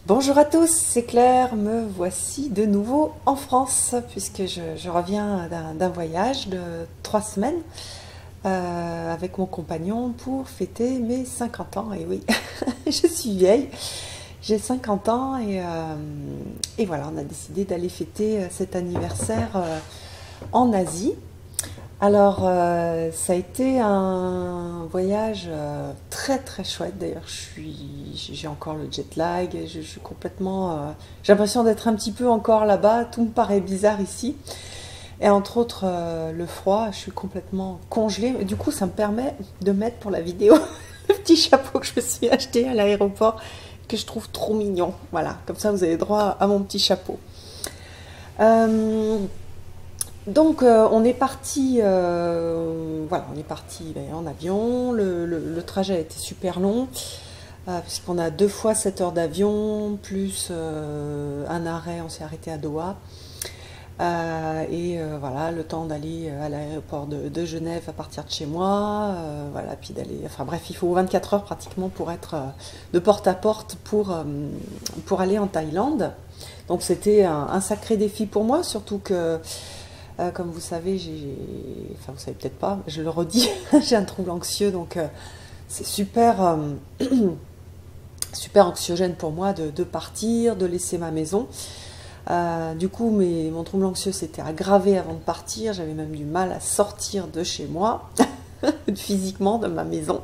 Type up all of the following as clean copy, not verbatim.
Bonjour à tous, c'est Claire, me voici de nouveau en France puisque je reviens d'un voyage de 3 semaines avec mon compagnon pour fêter mes 50 ans. Et oui, je suis vieille, j'ai 50 ans et voilà, on a décidé d'aller fêter cet anniversaire en Asie. Alors, ça a été un voyage très très chouette. D'ailleurs, j'ai encore le jet lag. Je suis complètement, j'ai l'impression d'être un petit peu encore là-bas. Tout me paraît bizarre ici. Et entre autres, le froid. Je suis complètement congelée. Du coup, ça me permet de mettre pour la vidéo le petit chapeau que je me suis acheté à l'aéroport, que je trouve trop mignon. Voilà, comme ça, vous avez droit à mon petit chapeau. Donc on est parti, voilà, on est parti en avion. Le trajet a été super long puisqu'on a 2 fois 7 heures d'avion plus un arrêt. On s'est arrêté à Doha voilà, le temps d'aller à l'aéroport de Genève à partir de chez moi, voilà, puis d'aller, enfin bref, il faut 24 heures pratiquement pour être de porte à porte pour aller en Thaïlande. Donc c'était un sacré défi pour moi, surtout que comme vous savez, enfin vous savez peut-être pas, je le redis, j'ai un trouble anxieux, donc c'est super, super anxiogène pour moi de partir, de laisser ma maison. Du coup, mon trouble anxieux s'était aggravé avant de partir, j'avais même du mal à sortir de chez moi, physiquement de ma maison.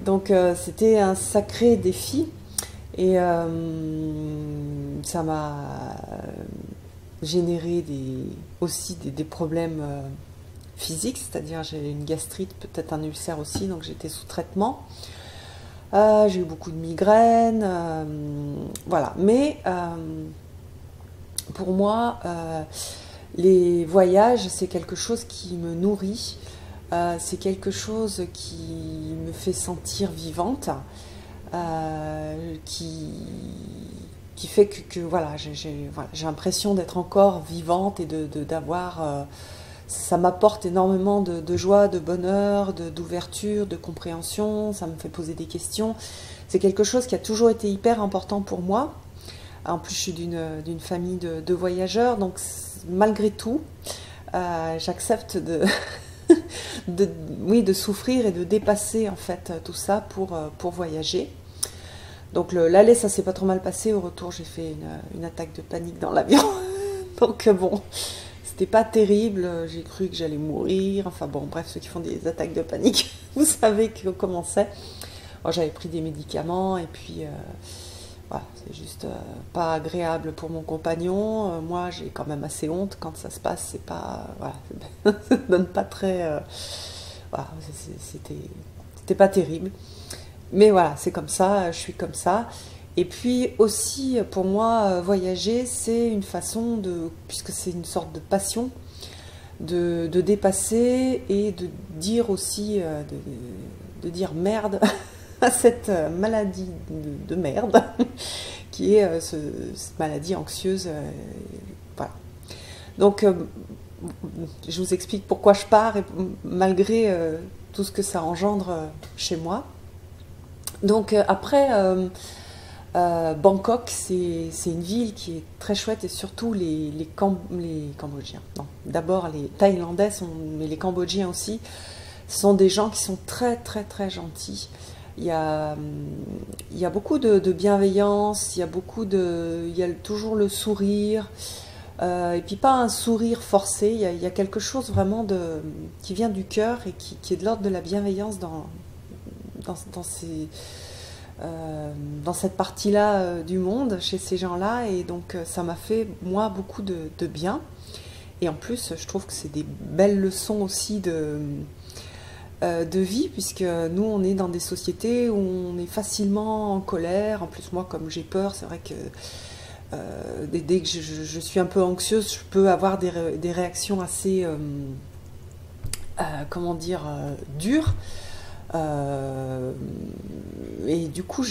Donc c'était un sacré défi et ça m'a générer aussi des problèmes physiques, c'est-à-dire j'ai une gastrite, peut-être un ulcère aussi, donc j'étais sous traitement. J'ai eu beaucoup de migraines, voilà. Mais pour moi, les voyages, c'est quelque chose qui me nourrit, c'est quelque chose qui me fait sentir vivante, qui fait que voilà, j'ai l'impression d'être encore vivante et d'avoir, ça m'apporte énormément de joie, de bonheur, d'ouverture, de compréhension, ça me fait poser des questions. C'est quelque chose qui a toujours été hyper important pour moi. En plus, je suis d'une famille de voyageurs, donc malgré tout, j'accepte oui, de souffrir et de dépasser en fait tout ça pour voyager. Donc l'aller, ça s'est pas trop mal passé. Au retour, j'ai fait une attaque de panique dans l'avion. Donc bon, c'était pas terrible. J'ai cru que j'allais mourir. Enfin bon, bref, ceux qui font des attaques de panique, vous savez comment c'est. J'avais pris des médicaments et puis voilà, c'est juste pas agréable pour mon compagnon. Moi, j'ai quand même assez honte quand ça se passe. C'est pas, voilà, ça donne pas très, voilà, c'était pas terrible. Mais voilà, c'est comme ça, je suis comme ça. Et puis aussi, pour moi, voyager, c'est une façon puisque c'est une sorte de passion, de dépasser et de dire aussi, de dire merde à cette maladie de merde, qui est cette maladie anxieuse. Voilà. Donc, je vous explique pourquoi je pars, et malgré tout ce que ça engendre chez moi. Donc après, Bangkok, c'est une ville qui est très chouette et surtout les Cambodgiens. Non, d'abord les Thaïlandais, mais les Cambodgiens aussi, sont des gens qui sont très très très gentils. Il y a beaucoup de bienveillance, il y a toujours le sourire, et puis pas un sourire forcé, il y a quelque chose vraiment qui vient du cœur et qui est de l'ordre de la bienveillance dans cette partie-là du monde, chez ces gens-là, et donc ça m'a fait, moi, beaucoup de bien. Et en plus, je trouve que c'est des belles leçons aussi de vie, puisque nous, on est dans des sociétés où on est facilement en colère. En plus, moi, comme j'ai peur, c'est vrai que dès que je suis un peu anxieuse, je peux avoir des réactions assez, comment dire, dures. Et du coup,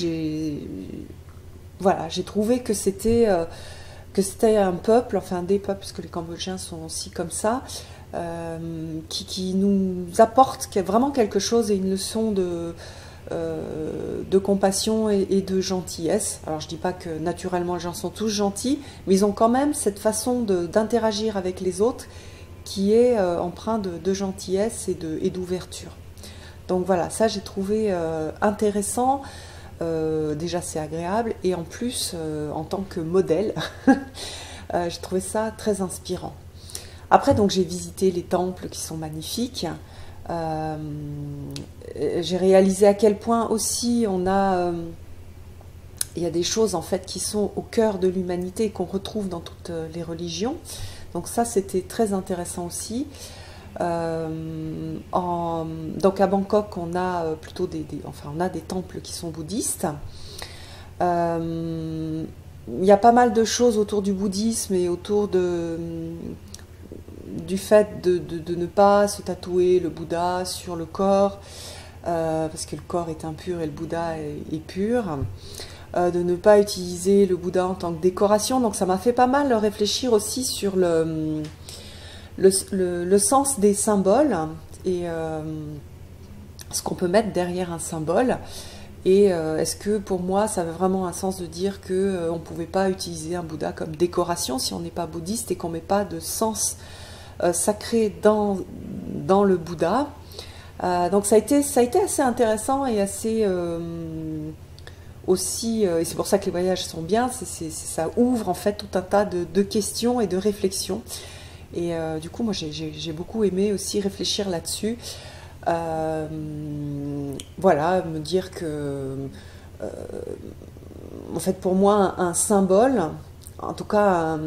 voilà, j'ai trouvé que c'était un peuple, enfin des peuples, parce que les Cambodgiens sont aussi comme ça, qui nous apporte vraiment quelque chose et une leçon de compassion et de gentillesse. Alors je dis pas que naturellement les gens sont tous gentils, mais ils ont quand même cette façon d'interagir avec les autres qui est empreinte de gentillesse et d'ouverture. Donc voilà, ça j'ai trouvé intéressant. Déjà c'est agréable et en plus en tant que modèle, j'ai trouvé ça très inspirant. Après donc j'ai visité les temples qui sont magnifiques. J'ai réalisé à quel point aussi il y a des choses en fait qui sont au cœur de l'humanité et qu'on retrouve dans toutes les religions. Donc ça c'était très intéressant aussi. Donc à Bangkok on a plutôt on a des temples qui sont bouddhistes. Il y a pas mal de choses autour du bouddhisme et autour du fait de ne pas se tatouer le Bouddha sur le corps, parce que le corps est impur et le Bouddha est pur, de ne pas utiliser le Bouddha en tant que décoration. Donc ça m'a fait pas mal réfléchir aussi sur le sens des symboles et ce qu'on peut mettre derrière un symbole. Et est-ce que pour moi ça avait vraiment un sens de dire qu'on ne pouvait pas utiliser un Bouddha comme décoration si on n'est pas bouddhiste et qu'on ne met pas de sens sacré dans le Bouddha. Donc ça a été assez intéressant et assez aussi, et c'est pour ça que les voyages sont bien, ça ouvre en fait tout un tas de questions et de réflexions. Et du coup moi j'ai beaucoup aimé aussi réfléchir là-dessus. Voilà, me dire que en fait pour moi un symbole, en tout cas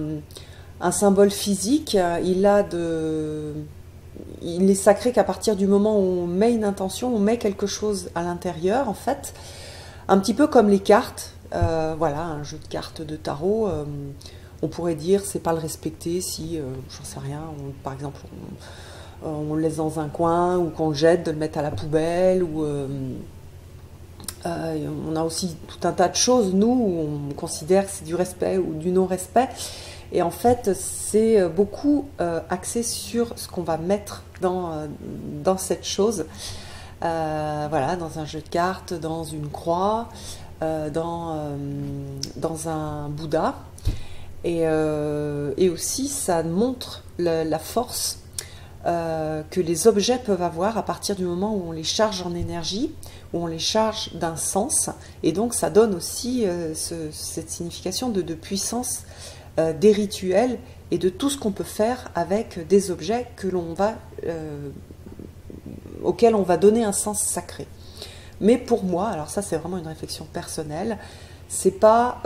un symbole physique, il est sacré qu'à partir du moment où on met une intention, on met quelque chose à l'intérieur en fait, un petit peu comme les cartes. Voilà, un jeu de cartes de tarot, on pourrait dire c'est pas le respecter si, j'en sais rien, par exemple on le laisse dans un coin ou qu'on le jette, de le mettre à la poubelle, ou on a aussi tout un tas de choses, nous, où on considère que c'est du respect ou du non-respect. Et en fait, c'est beaucoup axé sur ce qu'on va mettre dans cette chose. Voilà, dans un jeu de cartes, dans une croix, dans un Bouddha. Et aussi, ça montre la force que les objets peuvent avoir à partir du moment où on les charge en énergie, où on les charge d'un sens, et donc ça donne aussi cette signification de puissance des rituels et de tout ce qu'on peut faire avec des objets auxquels on va donner un sens sacré. Mais pour moi, alors ça c'est vraiment une réflexion personnelle, c'est pas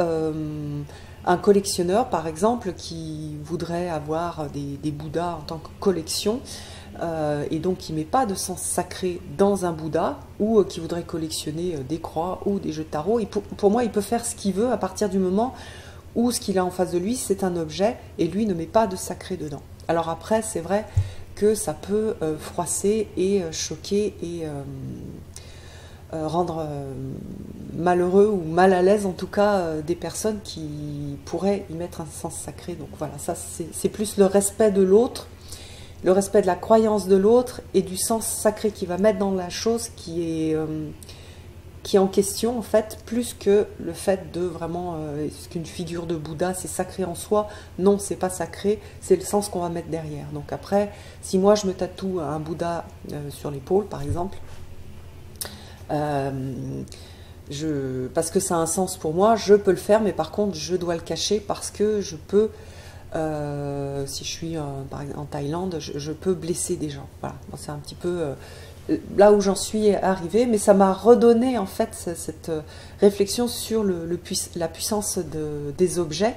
un collectionneur, par exemple, qui voudrait avoir des Bouddhas en tant que collection, et donc qui ne met pas de sens sacré dans un Bouddha, ou qui voudrait collectionner des croix ou des jeux de tarot. Et pour moi, il peut faire ce qu'il veut à partir du moment où ce qu'il a en face de lui, c'est un objet, et lui ne met pas de sacré dedans. Alors après, c'est vrai que ça peut froisser et choquer et rendre malheureux ou mal à l'aise en tout cas des personnes qui pourraient y mettre un sens sacré. Donc voilà, ça c'est plus le respect de l'autre, le respect de la croyance de l'autre et du sens sacré qu'il va mettre dans la chose qui est en question en fait, plus que le fait de vraiment est-ce qu'une figure de Bouddha c'est sacré en soi? Non, c'est pas sacré, c'est le sens qu'on va mettre derrière. Donc après, si moi je me tatoue un Bouddha sur l'épaule par exemple, parce que ça a un sens pour moi, je peux le faire, mais par contre je dois le cacher parce que je peux, si je suis en Thaïlande, je peux blesser des gens. Voilà, c'est un petit peu là où j'en suis arrivée, mais ça m'a redonné en fait cette réflexion sur la puissance des objets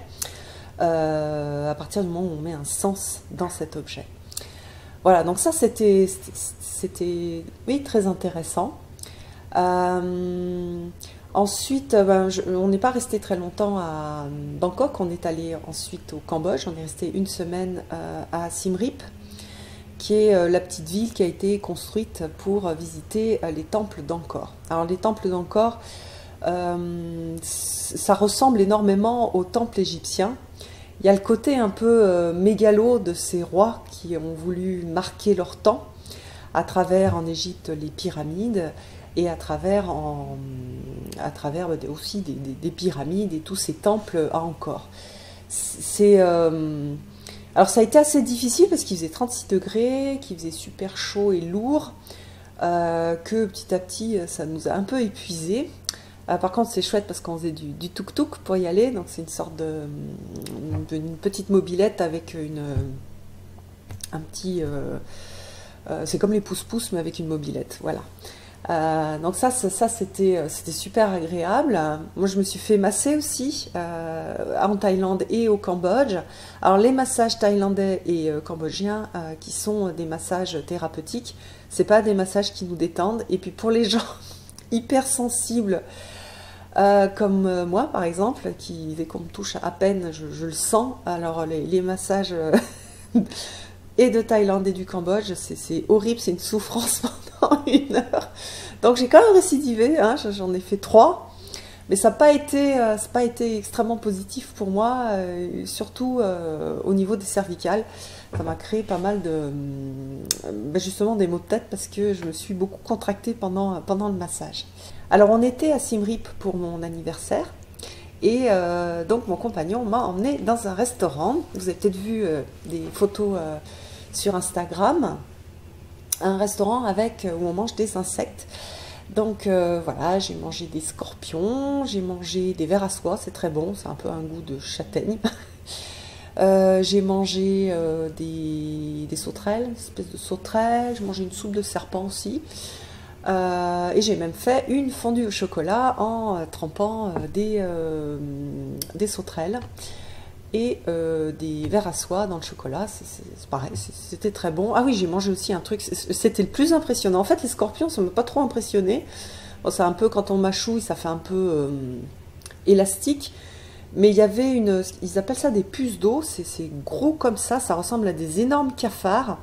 à partir du moment où on met un sens dans cet objet. Voilà, donc ça c'était oui, très intéressant. Ensuite, on n'est pas resté très longtemps à Bangkok, on est allé ensuite au Cambodge, on est resté une semaine à Siem Reap, qui est la petite ville qui a été construite pour visiter les temples d'Angkor. Alors les temples d'Angkor, ça ressemble énormément aux temples égyptiens. Il y a le côté un peu mégalo de ces rois qui ont voulu marquer leur temps à travers en Égypte les pyramides, et à travers, aussi des pyramides et tous ces temples à Angkor. Alors ça a été assez difficile parce qu'il faisait 36 degrés, qu'il faisait super chaud et lourd, que petit à petit ça nous a un peu épuisés. Par contre c'est chouette parce qu'on faisait du tuk-tuk pour y aller, donc c'est une sorte une petite mobilette avec un petit... c'est comme les pousse-pousse mais avec une mobilette, voilà. Donc ça c'était super agréable. Moi je me suis fait masser aussi en Thaïlande et au Cambodge. Alors les massages thaïlandais et cambodgiens qui sont des massages thérapeutiques, c'est pas des massages qui nous détendent. Et puis pour les gens hypersensibles comme moi par exemple, dès qu'on me touche à peine je le sens. Alors les massages et de Thaïlande et du Cambodge, c'est horrible, c'est une souffrance pendant 1 heure. Donc j'ai quand même récidivé, hein, j'en ai fait 3, mais ça n'a pas été extrêmement positif pour moi, surtout au niveau des cervicales. Ça m'a créé pas mal justement des maux de tête parce que je me suis beaucoup contractée pendant le massage. Alors on était à Siem Reap pour mon anniversaire. Et donc mon compagnon m'a emmené dans un restaurant. Vous avez peut-être vu des photos sur Instagram. Un restaurant où on mange des insectes. Donc voilà, j'ai mangé des scorpions, j'ai mangé des vers à soie, c'est très bon, c'est un peu un goût de châtaigne. J'ai mangé des sauterelles, une espèce de sauterelles, j'ai mangé une soupe de serpent aussi. Et j'ai même fait une fondue au chocolat en trempant des sauterelles et des vers à soie dans le chocolat. C'est pareil, c'était très bon. Ah oui, j'ai mangé aussi un truc, c'était le plus impressionnant. En fait, les scorpions, ça ne m'a pas trop impressionné. Bon, c'est un peu, quand on mâchouille, ça fait un peu élastique. Mais il y avait ils appellent ça des puces d'eau, c'est gros comme ça ressemble à des énormes cafards.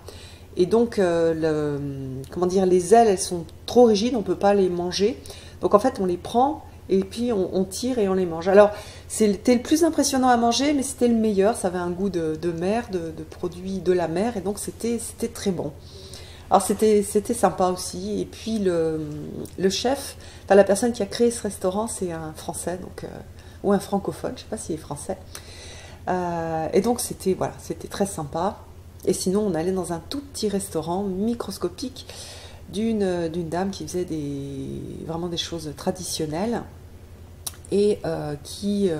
Et donc, comment dire, les ailes, elles sont trop rigides, on ne peut pas les manger. Donc en fait, on les prend et puis on tire et on les mange. Alors, c'était le plus impressionnant à manger, mais c'était le meilleur. Ça avait un goût de mer, de produits de la mer, et donc c'était très bon. Alors c'était sympa aussi. Et puis le chef, enfin la personne qui a créé ce restaurant, c'est un Français, donc, ou un francophone, je ne sais pas s'il est français. Et donc c'était très sympa. Et sinon, on allait dans un tout petit restaurant microscopique d'une dame qui faisait vraiment des choses traditionnelles et qui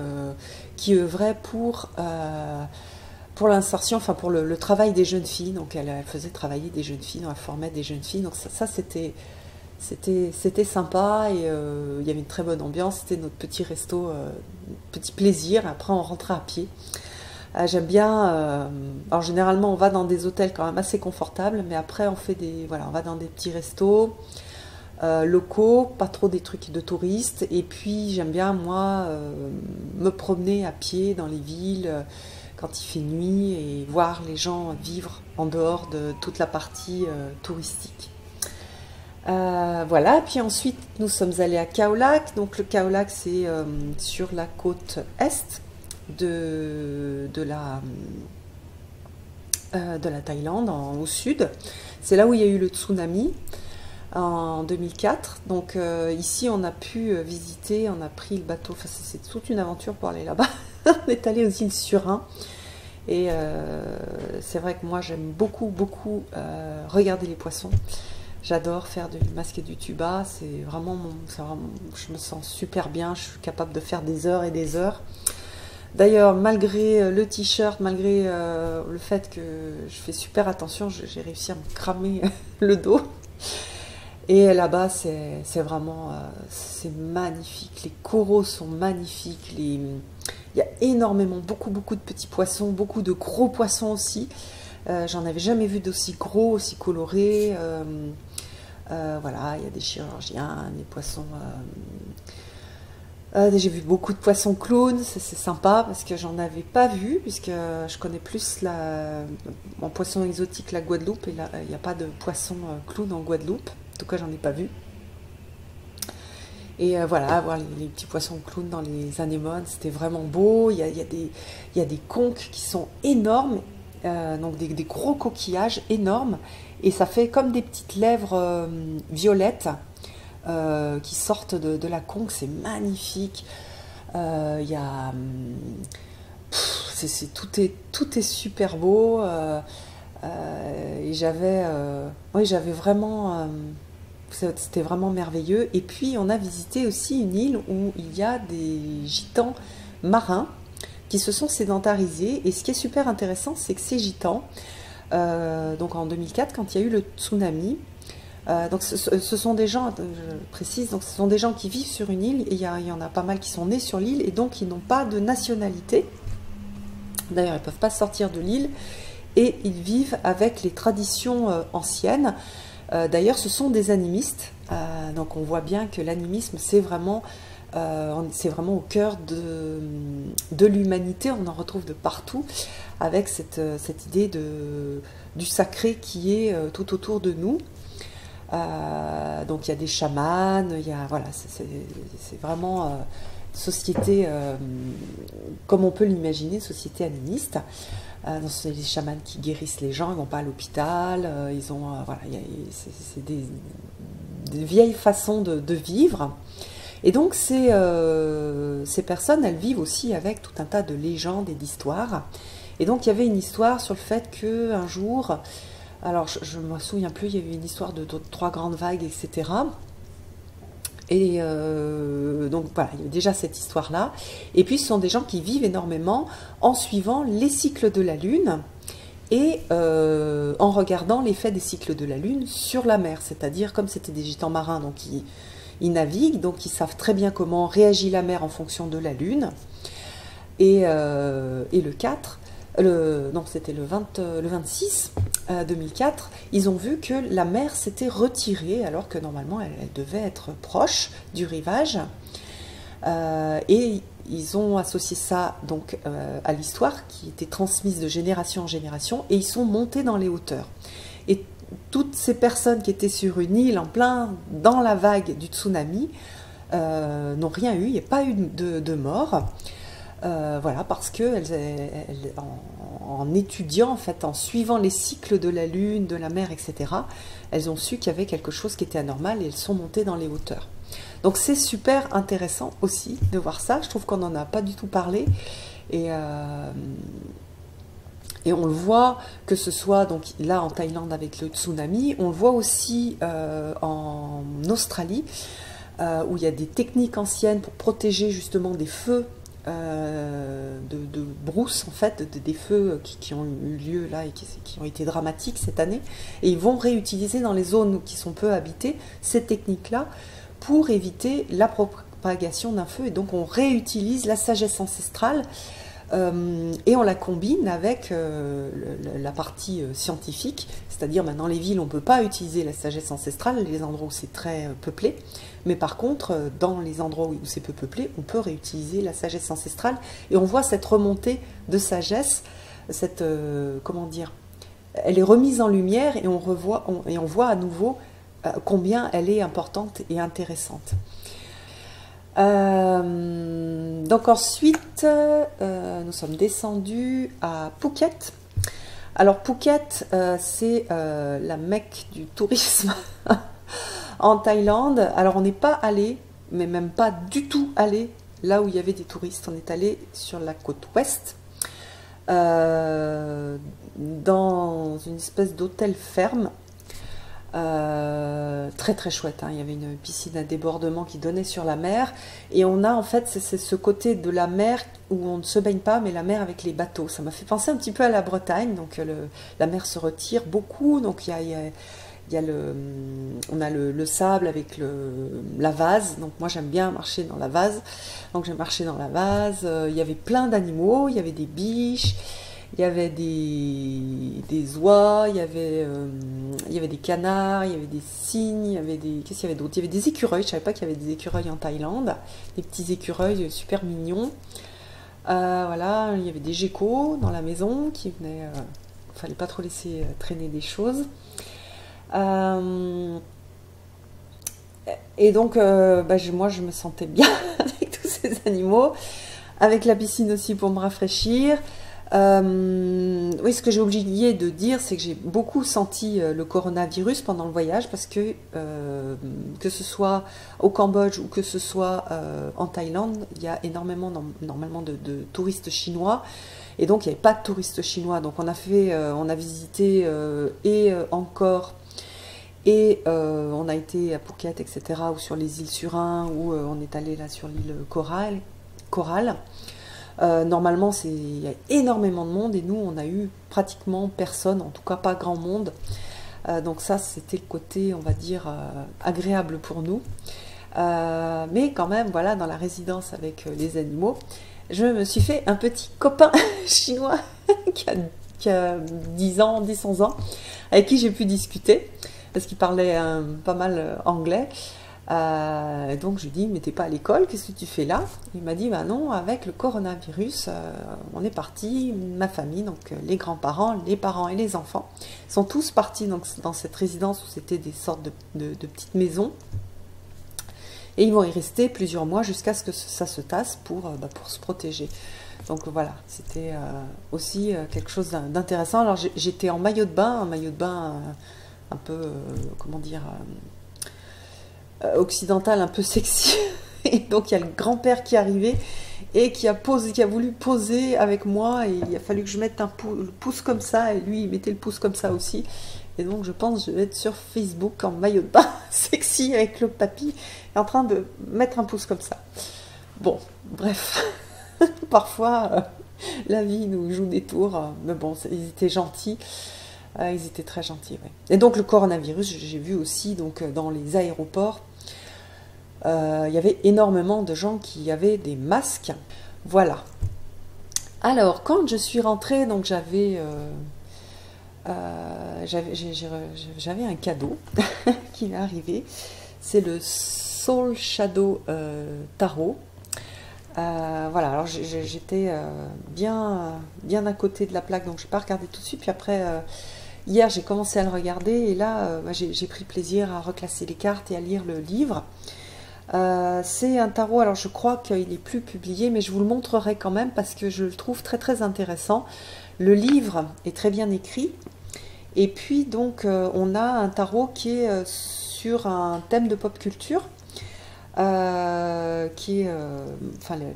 œuvrait pour l'insertion, enfin pour le travail des jeunes filles. Donc elle faisait travailler des jeunes filles, elle formait des jeunes filles. Donc ça c'était sympa et il y avait une très bonne ambiance. C'était notre petit resto, petit plaisir. Après, on rentrait à pied. J'aime bien, alors généralement on va dans des hôtels quand même assez confortables, mais après on va dans des petits restos locaux, pas trop des trucs de touristes, et puis j'aime bien moi me promener à pied dans les villes quand il fait nuit et voir les gens vivre en dehors de toute la partie touristique. Voilà, puis ensuite nous sommes allés à Khao Lak. Donc le Khao Lak c'est sur la côte est de la Thaïlande, au sud. C'est là où il y a eu le tsunami en 2004. Donc ici on a pu visiter, on a pris le bateau, enfin c'est toute une aventure pour aller là-bas. On est allé aux îles Surin et c'est vrai que moi j'aime beaucoup regarder les poissons. J'adore faire du masque et du tuba, c'est vraiment, je me sens super bien, je suis capable de faire des heures et des heures. D'ailleurs, malgré le t-shirt, malgré le fait que je fais super attention, j'ai réussi à me cramer le dos. Et là-bas, c'est vraiment, c'est magnifique. Les coraux sont magnifiques. Il y a énormément, beaucoup de petits poissons, beaucoup de gros poissons aussi. J'en avais jamais vu d'aussi gros, aussi colorés. Voilà, il y a des chirurgiens, des poissons... j'ai vu beaucoup de poissons clowns, c'est sympa parce que j'en avais pas vu, puisque je connais plus en poisson exotique la Guadeloupe, et là il n'y a pas de poisson clown en Guadeloupe, en tout cas j'en ai pas vu. Et voilà, voir les petits poissons clowns dans les anémones, c'était vraiment beau. Il y a des conques qui sont énormes, donc des gros coquillages énormes, et ça fait comme des petites lèvres violettes. qui sortent de la conque, c'est magnifique. Il y a, tout est super beau. Et oui, j'avais vraiment, c'était vraiment merveilleux. Et puis on a visité aussi une île où il y a des gitans marins qui se sont sédentarisés. Et ce qui est super intéressant, c'est que ces gitans, donc en 2004, quand il y a eu le tsunami, donc ce sont des gens, je précise, donc ce sont des gens qui vivent sur une île, et il y en a pas mal qui sont nés sur l'île, et donc ils n'ont pas de nationalité. D'ailleurs, ils ne peuvent pas sortir de l'île, et ils vivent avec les traditions anciennes. D'ailleurs, ce sont des animistes, donc on voit bien que l'animisme, c'est vraiment au cœur de l'humanité. On en retrouve de partout, avec cette idée du sacré qui est tout autour de nous. Donc il y a des chamans, voilà, c'est vraiment société, comme on peut l'imaginer, société animiste. C'est des chamans qui guérissent les gens, ils ne vont pas à l'hôpital, ils ont, voilà, c'est des vieilles façons de vivre. Et donc ces personnes, elles vivent aussi avec tout un tas de légendes et d'histoires. Et donc il y avait une histoire sur le fait qu'un jour, alors je ne me souviens plus, il y avait une histoire de 3 grandes vagues, etc. Et donc voilà, il y a déjà cette histoire-là. Et puis ce sont des gens qui vivent énormément en suivant les cycles de la Lune et en regardant l'effet des cycles de la Lune sur la mer. C'est-à-dire, comme c'était des gitans marins, donc ils naviguent, donc ils savent très bien comment réagit la mer en fonction de la Lune. Et le 4, non, c'était le 26 2004, ils ont vu que la mer s'était retirée alors que normalement elle devait être proche du rivage. Et ils ont associé ça donc à l'histoire qui était transmise de génération en génération, et ils sont montés dans les hauteurs. Et toutes ces personnes qui étaient sur une île en plein dans la vague du tsunami n'ont rien eu, il n'y a pas eu de mort. Voilà, parce que en étudiant, en fait, en suivant les cycles de la Lune, de la mer, etc., elles ont su qu'il y avait quelque chose qui était anormal et elles sont montées dans les hauteurs. Donc c'est super intéressant aussi de voir ça. Je trouve qu'on n'en a pas du tout parlé. Et on le voit, que ce soit donc là en Thaïlande avec le tsunami, on le voit aussi en Australie, où il y a des techniques anciennes pour protéger justement des feux de brousse, en fait, des feux qui ont eu lieu là et qui ont été dramatiques cette année. Et ils vont réutiliser dans les zones qui sont peu habitées ces techniques-là pour éviter la propagation d'un feu. Et donc on réutilise la sagesse ancestrale et on la combine avec la partie scientifique, c'est-à-dire maintenant les villes on ne peut pas utiliser la sagesse ancestrale, les endroits où c'est très peuplé, mais par contre dans les endroits où c'est peu peuplé on peut réutiliser la sagesse ancestrale, et on voit cette remontée de sagesse, cette comment dire, elle est remise en lumière, et on voit à nouveau combien elle est importante et intéressante. Donc ensuite, nous sommes descendus à Phuket. Alors Phuket, c'est la Mecque du tourisme en Thaïlande. Alors on n'est pas allé, mais même pas du tout allé là où il y avait des touristes. On est allé sur la côte ouest, dans une espèce d'hôtel ferme. Très très chouette, hein. Il y avait une piscine à débordement qui donnait sur la mer, et on a en fait c'est ce côté de la mer où on ne se baigne pas, mais la mer avec les bateaux. Ça m'a fait penser un petit peu à la Bretagne, donc la mer se retire beaucoup, donc on a le sable avec la vase, donc moi j'aime bien marcher dans la vase, donc j'ai marché dans la vase. Il y avait plein d'animaux, il y avait des biches, il y avait des oies, il y avait des canards, il y avait des cygnes, il y avait qu'est-ce qu'il y avait d'autre? Il y avait des écureuils, je ne savais pas qu'il y avait des écureuils en Thaïlande, des petits écureuils super mignons. Voilà, il y avait des geckos dans la maison qui venaient, fallait pas trop laisser traîner des choses. Et donc, moi je me sentais bien avec tous ces animaux, avec la piscine aussi pour me rafraîchir. Oui, ce que j'ai oublié de dire, c'est que j'ai beaucoup senti le coronavirus pendant le voyage parce que ce soit au Cambodge ou que ce soit en Thaïlande, il y a énormément normalement de touristes chinois et donc il n'y avait pas de touristes chinois. Donc on a visité Angkor et on a été à Phuket, etc. ou sur les îles Surin ou on est allé là sur l'île Coral. Normalement, il y a énormément de monde et nous, on a eu pratiquement personne, en tout cas pas grand monde. Donc ça, c'était le côté, on va dire, agréable pour nous. Mais quand même, voilà, dans la résidence avec les animaux, je me suis fait un petit copain chinois qui a 10 ans, 10-11 ans, avec qui j'ai pu discuter, parce qu'il parlait pas mal anglais. Donc je lui ai dit, mais t'es pas à l'école, qu'est-ce que tu fais là? Il m'a dit, bah non, avec le coronavirus, on est parti, ma famille, donc les grands-parents, les parents et les enfants, sont tous partis donc, dans cette résidence où c'était des sortes de petites maisons. Et ils vont y rester plusieurs mois jusqu'à ce que ça se tasse pour se protéger. Donc voilà, c'était aussi quelque chose d'intéressant. Alors j'étais en maillot de bain, un peu, comment dire... occidental un peu sexy et donc il y a le grand-père qui est arrivé et qui a voulu poser avec moi et il a fallu que je mette le pouce comme ça et lui il mettait le pouce comme ça aussi et donc je pense que je vais être sur Facebook en maillot de bain sexy avec le papy en train de mettre un pouce comme ça. Bon, bref, parfois la vie nous joue des tours, mais bon, ils étaient gentils. Ils étaient très gentils, ouais. Et donc le coronavirus, j'ai vu aussi donc, dans les aéroports, il y avait énormément de gens qui avaient des masques. Voilà. Alors, quand je suis rentrée, donc j'avais un cadeau qui m'est arrivé. C'est le Soul Shadow Tarot. Voilà, alors j'étais bien à côté de la plaque, donc je n'ai pas regardé tout de suite. Puis après, hier, j'ai commencé à le regarder et là, j'ai pris plaisir à reclasser les cartes et à lire le livre. C'est un tarot, alors je crois qu'il n'est plus publié, mais je vous le montrerai quand même parce que je le trouve très très intéressant. Le livre est très bien écrit. Et puis donc, on a un tarot qui est sur un thème de pop culture.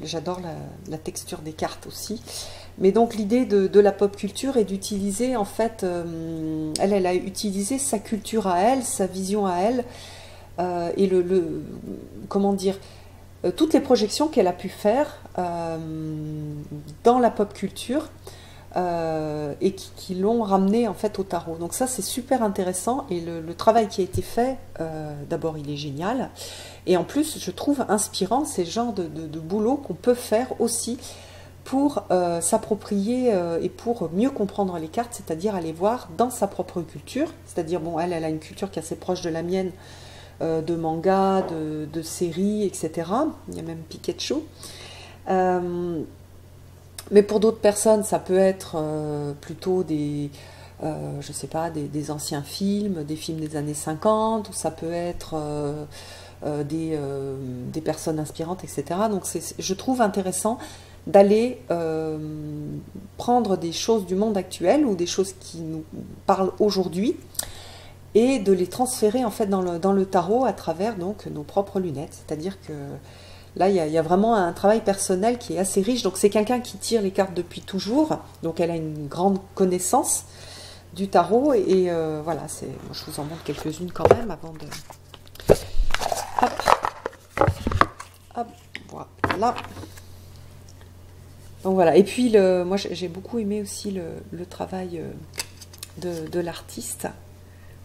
J'adore la texture des cartes aussi. Mais donc l'idée de la pop culture est d'utiliser en fait, elle a utilisé sa culture à elle, sa vision à elle, et comment dire, toutes les projections qu'elle a pu faire dans la pop culture et qui l'ont ramené en fait au tarot. Donc ça c'est super intéressant et le travail qui a été fait, d'abord il est génial et en plus je trouve inspirant ces genres de boulot qu'on peut faire aussi pour s'approprier et pour mieux comprendre les cartes, c'est-à-dire aller voir dans sa propre culture, c'est-à-dire bon elle a une culture qui est assez proche de la mienne, de manga, de séries, etc. Il y a même Pikachu. Mais pour d'autres personnes, ça peut être plutôt je sais pas, des anciens films, des films des années 50, ou ça peut être des personnes inspirantes, etc. Donc je trouve intéressant d'aller prendre des choses du monde actuel ou des choses qui nous parlent aujourd'hui et de les transférer en fait dans le tarot à travers donc nos propres lunettes. C'est-à-dire que là, il y a vraiment un travail personnel qui est assez riche. Donc c'est quelqu'un qui tire les cartes depuis toujours. Donc elle a une grande connaissance du tarot. Et voilà, je vous en montre quelques-unes quand même avant de... Hop. Hop, voilà. Donc voilà. Et puis, moi j'ai beaucoup aimé aussi le travail de l'artiste.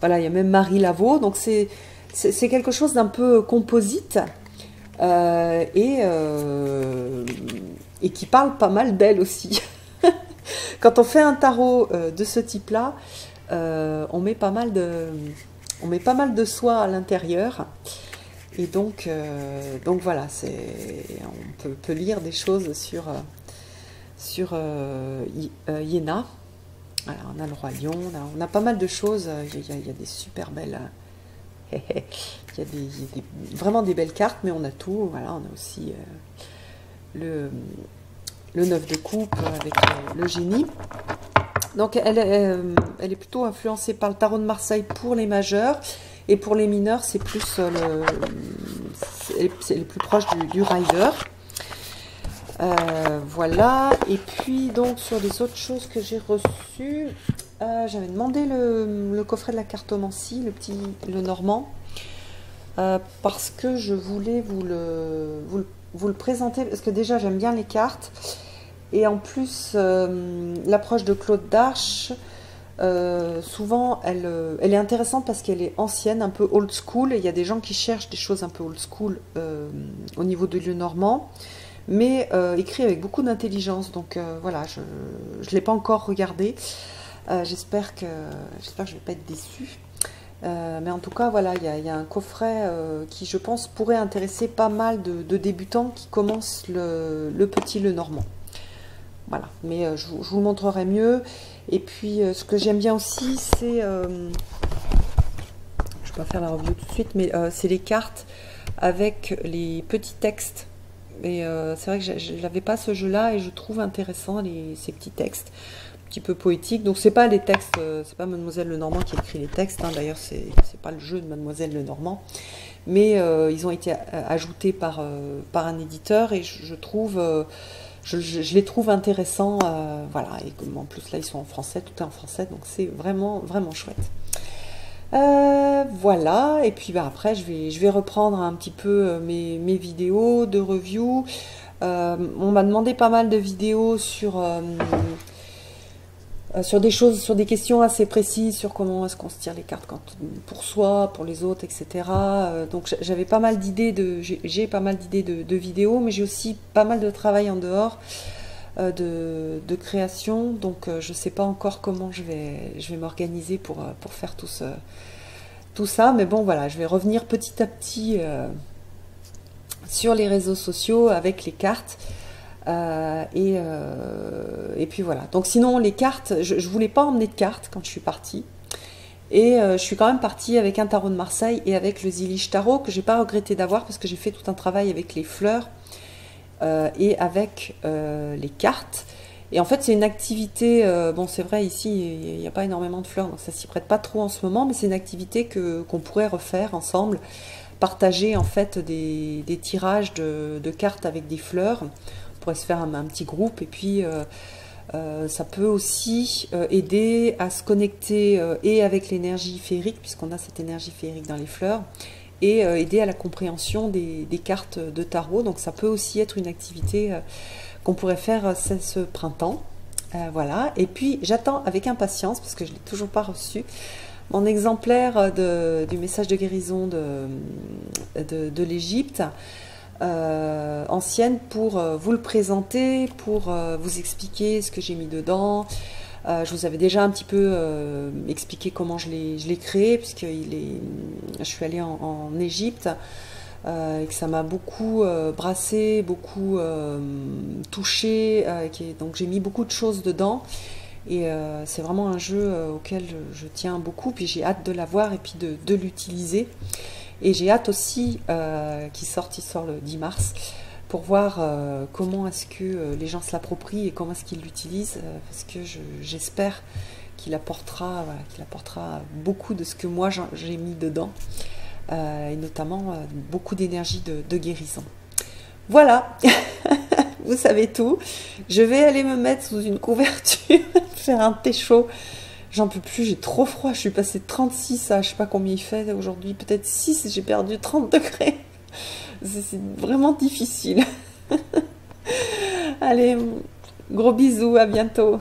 Voilà, il y a même Marie Laveau. Donc c'est quelque chose d'un peu composite. Et qui parle pas mal d'elle aussi. Quand on fait un tarot de ce type-là, on met pas mal de soi à l'intérieur. Et donc voilà, on peut lire des choses sur Iéna. Alors, on a le roi lion, on a pas mal de choses. Il y a des super belles... Il y a vraiment des belles cartes, mais on a tout. Voilà, on a aussi le 9 de coupe avec le génie. Donc elle est plutôt influencée par le tarot de Marseille pour les majeurs, et pour les mineurs c'est plus c'est le plus proche du rider. Voilà, et puis donc sur les autres choses que j'ai reçues, j'avais demandé le coffret de la cartomancie, le normand, parce que je voulais vous le présenter, parce que déjà j'aime bien les cartes, et en plus l'approche de Claude Darche, souvent elle est intéressante parce qu'elle est ancienne, un peu old school, et il y a des gens qui cherchent des choses un peu old school au niveau de lieu normand, mais écrit avec beaucoup d'intelligence. Donc voilà, je ne l'ai pas encore regardé. J'espère que je ne vais pas être déçue. Mais en tout cas, voilà, il y a un coffret qui, je pense, pourrait intéresser pas mal de débutants qui commencent le petit Lenormand. Voilà, mais je vous le montrerai mieux. Et puis, ce que j'aime bien aussi, c'est... je ne vais pas faire la review tout de suite, mais c'est les cartes avec les petits textes. Et c'est vrai que je n'avais pas ce jeu-là, et je trouve intéressant ces petits textes, un petit peu poétiques. Donc c'est pas les textes, c'est pas Mademoiselle Lenormand qui écrit les textes, hein. D'ailleurs c'est pas le jeu de Mademoiselle Lenormand, mais ils ont été ajoutés par un éditeur, et je trouve, je les trouve intéressants, voilà. Et comme en plus là ils sont en français, tout est en français, donc c'est vraiment vraiment chouette. Voilà, et puis après je vais reprendre un petit peu mes vidéos de review. On m'a demandé pas mal de vidéos sur des choses, sur des questions assez précises, sur comment est-ce qu'on se tire les cartes pour soi, pour les autres, etc. Donc j'avais pas mal d'idées j'ai pas mal d'idées de vidéos, mais j'ai aussi pas mal de travail en dehors de création, donc je sais pas encore comment je vais m'organiser pour faire tout ça, mais bon voilà, je vais revenir petit à petit sur les réseaux sociaux avec les cartes, et puis voilà. Donc sinon les cartes, je voulais pas emmener de cartes quand je suis partie, et je suis quand même partie avec un tarot de Marseille et avec le Zilich Tarot, que j'ai pas regretté d'avoir parce que j'ai fait tout un travail avec les fleurs et avec les cartes. Et en fait c'est une activité, bon c'est vrai ici il n'y a pas énormément de fleurs, donc ça s'y prête pas trop en ce moment, mais c'est une activité qu'on pourrait refaire ensemble, partager en fait des tirages de cartes avec des fleurs. On pourrait se faire un petit groupe, et puis ça peut aussi aider à se connecter et avec l'énergie féerique, puisqu'on a cette énergie féerique dans les fleurs, et aider à la compréhension des cartes de tarot. Donc ça peut aussi être une activité qu'on pourrait faire ce printemps. Voilà, et puis j'attends avec impatience, parce que je ne l'ai toujours pas reçu, mon exemplaire du message de guérison de l'Égypte ancienne, pour vous le présenter, pour vous expliquer ce que j'ai mis dedans. Je vous avais déjà un petit peu expliqué comment je l'ai créé, puisque je suis allée en Égypte, et que ça m'a beaucoup brassé, beaucoup touché, donc j'ai mis beaucoup de choses dedans, et c'est vraiment un jeu auquel je tiens beaucoup, puis j'ai hâte de l'avoir et puis de l'utiliser, et j'ai hâte aussi il sort le 10 mars, pour voir comment est-ce que les gens se l'approprient et comment est-ce qu'ils l'utilisent, parce que j'espère qu'il apportera beaucoup de ce que moi j'ai mis dedans, et notamment beaucoup d'énergie de guérison. Voilà, vous savez tout. Je vais aller me mettre sous une couverture, faire un thé chaud. J'en peux plus, j'ai trop froid. Je suis passée de 36 à je sais pas combien il fait aujourd'hui, peut-être 6, j'ai perdu 30 degrés. C'est vraiment difficile. Allez, gros bisous, à bientôt.